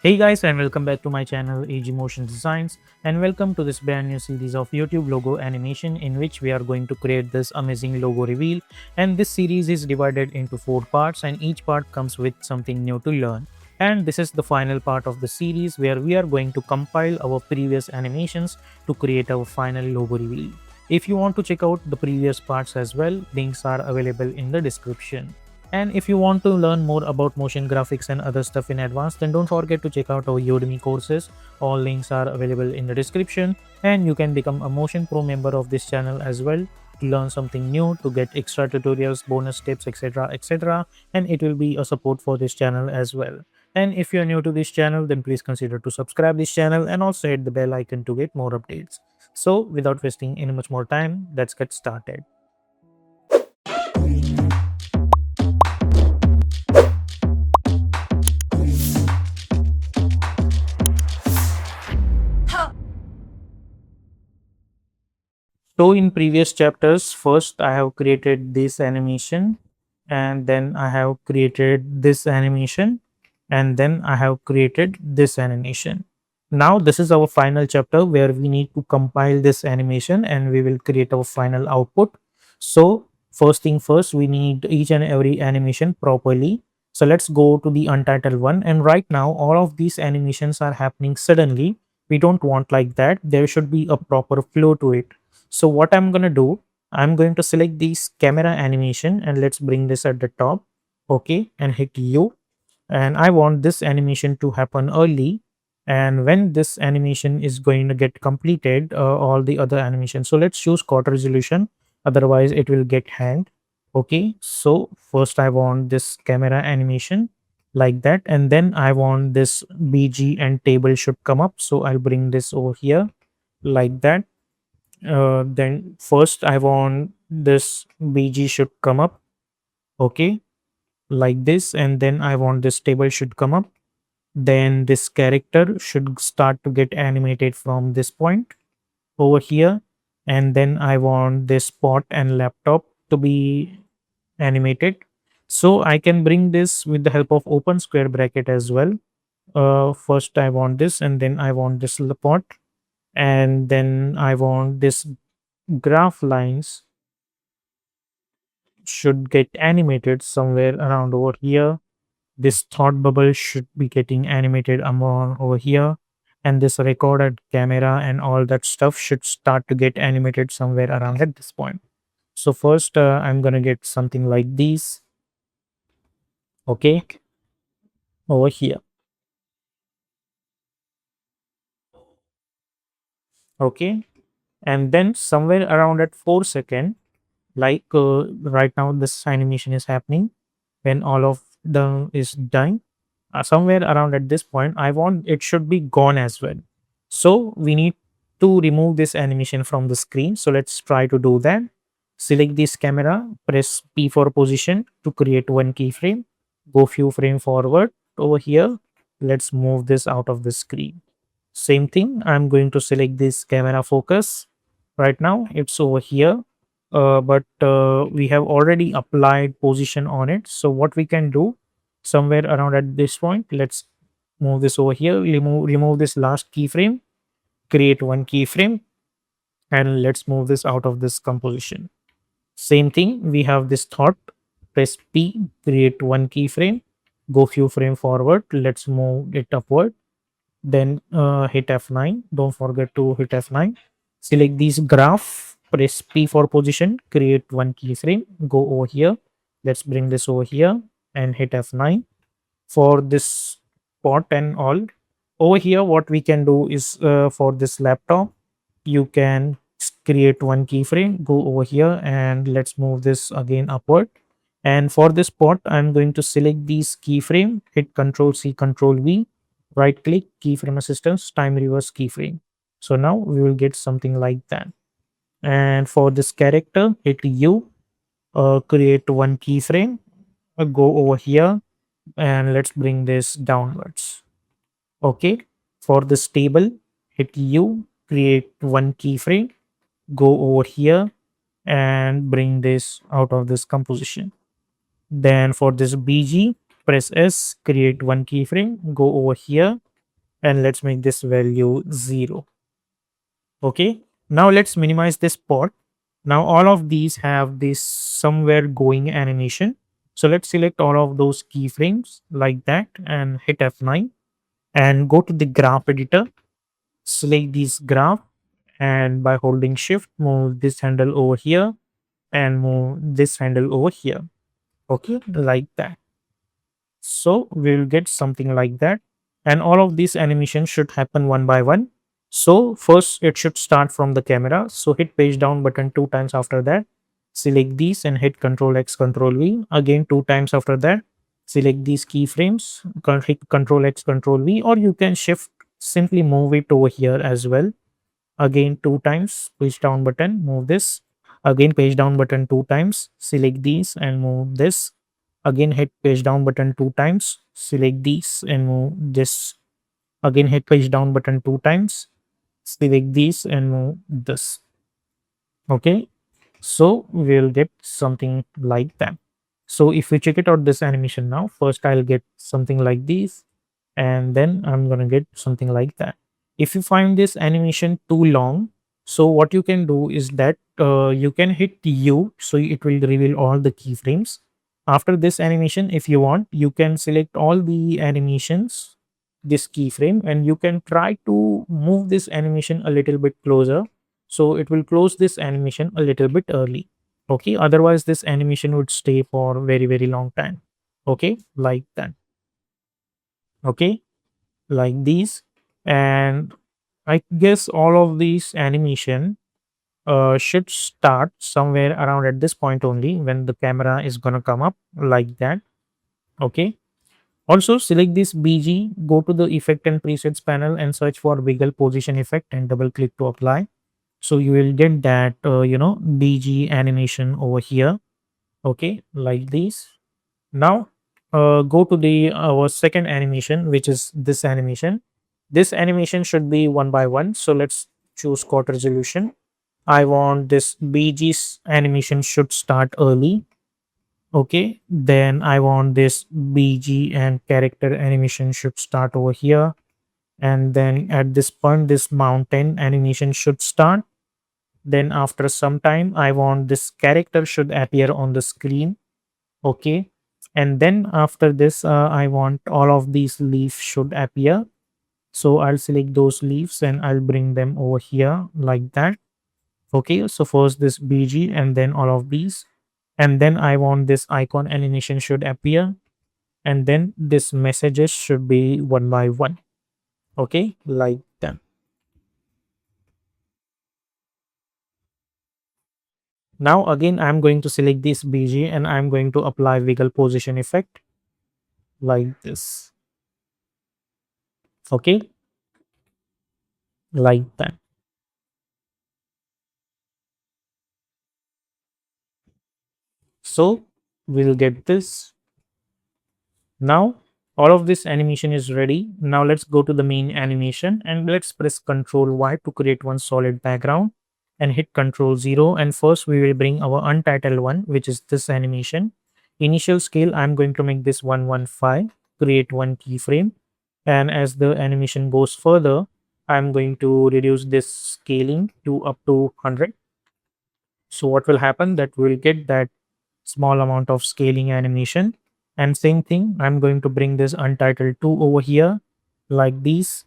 Hey guys, and welcome back to my channel AG Motion Designs, and welcome to this brand new series of YouTube logo animation in which we are going to create this amazing logo reveal. And this series is divided into 4 parts, and each part comes with something new to learn. And this is the final part of the series where we are going to compile our previous animations to create our final logo reveal. If you want to check out the previous parts as well, links are available in the description. And if you want to learn more about motion graphics and other stuff in advance, then don't forget to check out our Udemy courses. All links are available in the description, and you can become a Motion Pro member of this channel as well to learn something new, to get extra tutorials, bonus tips, etc. etc. And it will be a support for this channel as well. And if you're new to this channel, then please consider to subscribe this channel and also hit the bell icon to get more updates. So without wasting any much more time, let's get started. So in previous chapters, first I have created this animation, and then I have created this animation, and then I have created this animation. Now this is our final chapter where we need to compile this animation and we will create our final output. So first thing first, we need each and every animation properly. So let's go to the untitled one, and right now all of these animations are happening suddenly. We don't want like that. There should be a proper flow to it. So what I'm going to do, I'm going to select this camera animation and let's bring this at the top. Okay, and hit U. And I want this animation to happen early. And when this animation is going to get completed, all the other animations. So let's choose quarter resolution. Otherwise, it will get hanged. Okay, so first I want this camera animation like that. And then I want this BG and table should come up. So I'll bring this over here like that. Then first I want this BG should come up, okay, like this, and then I want this table should come up. Then this character should start to get animated from this point over here, and then I want this pot and laptop to be animated. So I can bring this with the help of open square bracket as well. First I want this, and then I want this pot, and then I want this graph lines should get animated somewhere around over here. This thought bubble should be getting animated among over here. And this recorded camera and all that stuff should start to get animated somewhere around at this point. So first I'm gonna get something like these, okay, over here. Okay. And then somewhere around at 4 second, like right now this animation is happening when all of them is done. Somewhere around at this point I want it should be gone as well. So we need to remove this animation from the screen. So let's try to do that. Select this camera, press P for position to create one keyframe, go few frame forward over here. Let's move this out of the screen. Same thing, I'm going to select this camera focus. Right now it's over here, but we have already applied position on it. So what we can do, somewhere around at this point, let's move this over here, remove this last keyframe, create one keyframe, and let's move this out of this composition. Same thing, we have this thought, press P, create one keyframe, go few frame forward, let's move it upward, then hit F9. Don't forget to hit F9. Select this graph, press P for position, create one keyframe, go over here. Let's bring this over here and hit F9 for this pot and all. Over here, what we can do is for this laptop, you can create one keyframe, go over here, and let's move this again upward. And for this pot, I'm going to select these keyframe, hit Control C, Control V, right click, keyframe assistance, time reverse keyframe. So now we will get something like that. And for this character, hit U, create one keyframe, go over here, and let's bring this downwards. Okay. For this table, hit U, create one keyframe, go over here, and bring this out of this composition. Then for this BG, press S, create one keyframe, go over here, and let's make this value 0. Okay, now let's minimize this pot. Now all of these have this somewhere going animation. So let's select all of those keyframes like that and hit F9 and go to the graph editor, select this graph, and by holding shift move this handle over here and move this handle over here. Okay, like that. So we'll get something like that. And all of these animations should happen one by one. So first it should start from the camera. So hit page down button two times after that. Select these and hit Control X, Control V. Again two times after that. Select these keyframes, hit Control X, Control V, or you can shift, simply move it over here as well. Again two times, page down button, move this. Again page down button two times, select these and move this. Again hit page down button two times, select these and move this. Again hit page down button two times, select these and move this. Okay, so we'll get something like that. So if we check it out this animation now, first I'll get something like this, and then I'm gonna get something like that. If you find this animation too long, so what you can do is that you can hit U, so it will reveal all the keyframes. After this animation, if you want, you can select all the animations, this keyframe, and you can try to move this animation a little bit closer. So it will close this animation a little bit early. Okay, otherwise this animation would stay for very, very long time. Okay, like that. Okay, like these. And I guess all of these animation should start somewhere around at this point only, when the camera is gonna come up like that. Okay, also select this BG, go to the effect and presets panel and search for wiggle position effect and double click to apply. So you will get that BG animation over here. Okay, like this. Now go to the our second animation, which is this animation. This animation should be one by one. So let's choose quad resolution. I want this BG's animation should start early. Okay, then I want this BG and character animation should start over here. And then at this point, this mountain animation should start. Then after some time, I want this character should appear on the screen. Okay, and then after this I want all of these leaves should appear. So I'll select those leaves and I'll bring them over here like that. Okay, so first this BG and then all of these, and then I want this icon animation should appear, and then this messages should be one by one. Okay, like that. Now again I'm going to select this BG and I'm going to apply wiggle position effect like this. Okay, like that. So we'll get this. Now all of this animation is ready. Now let's go to the main animation and let's press Ctrl Y to create one solid background and hit Ctrl 0. And first we will bring our untitled one, which is this animation. Initial scale, I'm going to make this 115, create one keyframe. And as the animation goes further, I'm going to reduce this scaling to up to 100. So what will happen that we'll get that small amount of scaling animation. And same thing, I'm going to bring this untitled 2 over here like this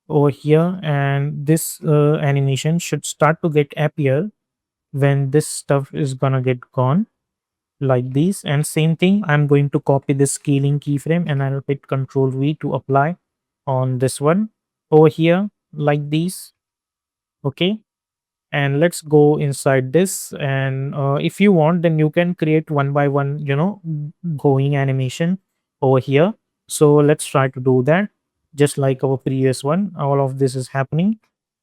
over here, and this animation should start to get appear when this stuff is gonna get gone like this. And same thing, I'm going to copy this scaling keyframe and I'll hit Control V to apply on this one over here like this. Okay, and let's go inside this, and if you want then you can create one by one going animation over here. So let's try to do that just like our previous one. All of this is happening,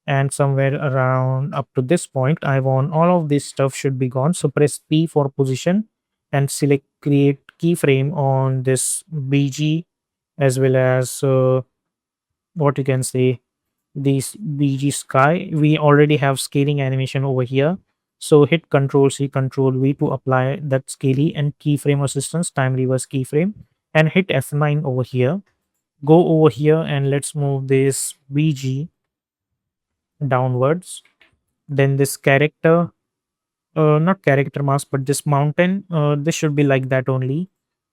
and somewhere around up to this point I want all of this stuff should be gone. So press P for position and select create keyframe on this BG, as well as what you can say, this BG sky. We already have scaling animation over here. So hit Control C, Control V to apply that scaling and keyframe assistance, time reverse keyframe, and hit F9 over here. Go over here and let's move this VG downwards. Then this character, not character mask, but this mountain, this should be like that only.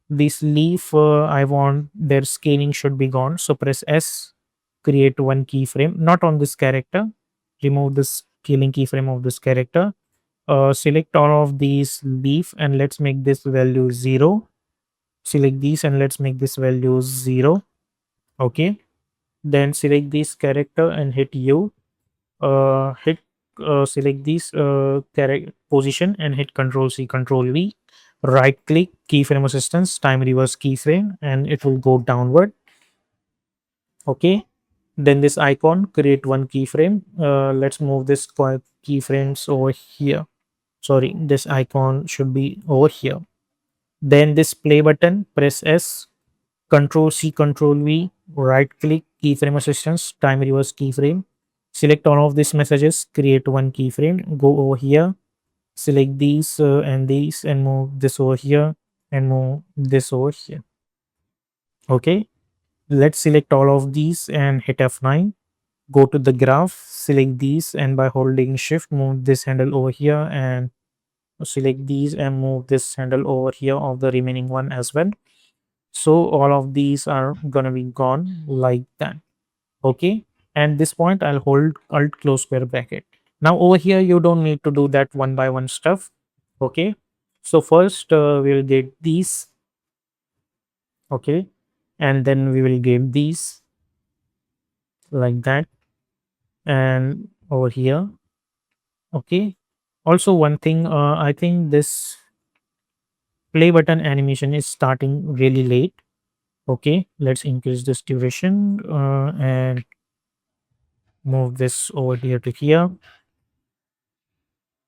This leaf, I want their scaling should be gone. So press S, create one keyframe, not on this character. Remove this scaling keyframe of this character. Select all of these leaf and let's make this value 0. Select these and let's make this value 0. Okay. Then select this character and hit U. Hit Select this position and hit Control C, Control V. Right click, keyframe assistance, time reverse keyframe, and it will go downward. Okay. Then this icon, create one keyframe. Let's move this keyframes over here. Sorry, this icon should be over here. Then this play button, press S, Control C, Control V, right click, keyframe assistance, time reverse keyframe. Select all of these messages, create one keyframe, go over here, select these and move this over here and move this over here. Okay, let's select all of these and hit F9. Go to the graph, select these and by holding shift, move this handle over here and select these and move this handle over here of the remaining one as well. So all of these are gonna be gone like that. Okay, and this point I'll hold alt close square bracket. Now over here you don't need to do that one by one stuff. Okay, so first we'll get these. Okay, and then we will get these like that, and over here. Okay, also one thing, I think this play button animation is starting really late. Okay, let's increase this duration and move this over here to here.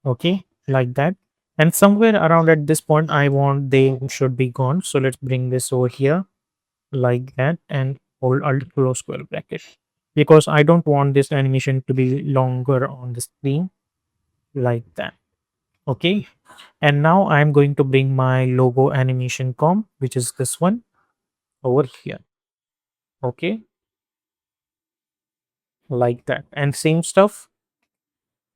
Okay, like that. And somewhere around at this point I want they should be gone, so let's bring this over here like that and hold alt close square bracket, because I don't want this animation to be longer on the screen like that. Okay, and now I'm going to bring my logo animation comp, which is this one over here. Okay, like that. And same stuff,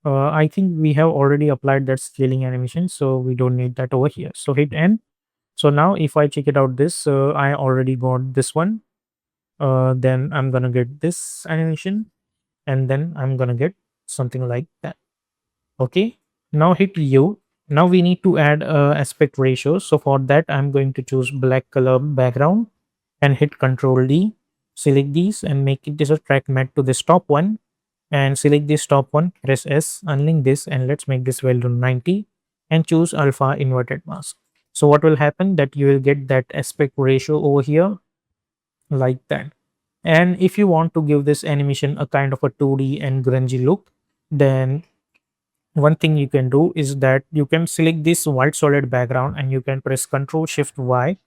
I think we have already applied that scaling animation, so we don't need that over here. So hit N. So now if I check it out this, I already got this one. Then I'm gonna get this animation and then I'm gonna get something like that. Okay. Now hit U. Now we need to add aspect ratio. So for that, I'm going to choose black color background and hit Control D. Select these and make it as a track matte to this top one, and select this top one, press S, unlink this, and let's make this value 90 and choose alpha inverted mask. So what will happen that you will get that aspect ratio over here like that. And if you want to give this animation a kind of a 2D and grungy look, then one thing you can do is that you can select this white solid background and you can press Ctrl Shift Y,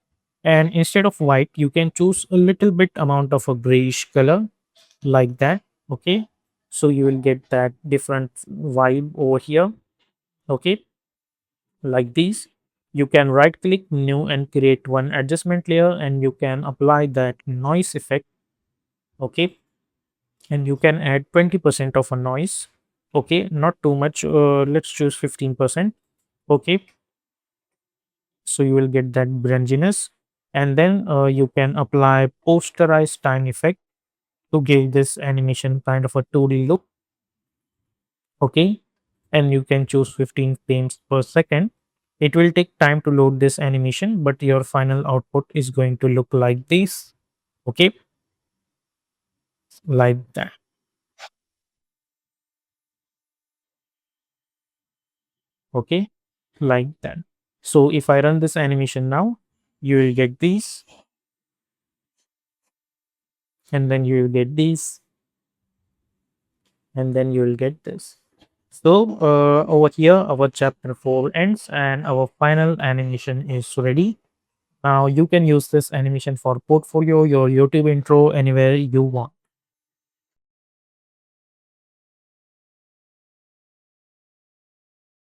and instead of white you can choose a little bit amount of a grayish color like that. Okay, so you will get that different vibe over here. Okay, like this. You can right click new and create one adjustment layer and you can apply that noise effect. Okay, and you can add 20% of a noise. Okay, not too much, let's choose 15%. Okay, so you will get that grunginess, and then you can apply posterized time effect to give this animation kind of a 2D look. Okay, and you can choose 15 frames per second. It will take time to load this animation, but your final output is going to look like this. Okay, like that. Okay, like that. So if I run this animation now, you will get these, and then you will get these, and then you will get this. So over here, our chapter 4 ends and our final animation is ready. Now you can use this animation for portfolio, your YouTube intro, anywhere you want.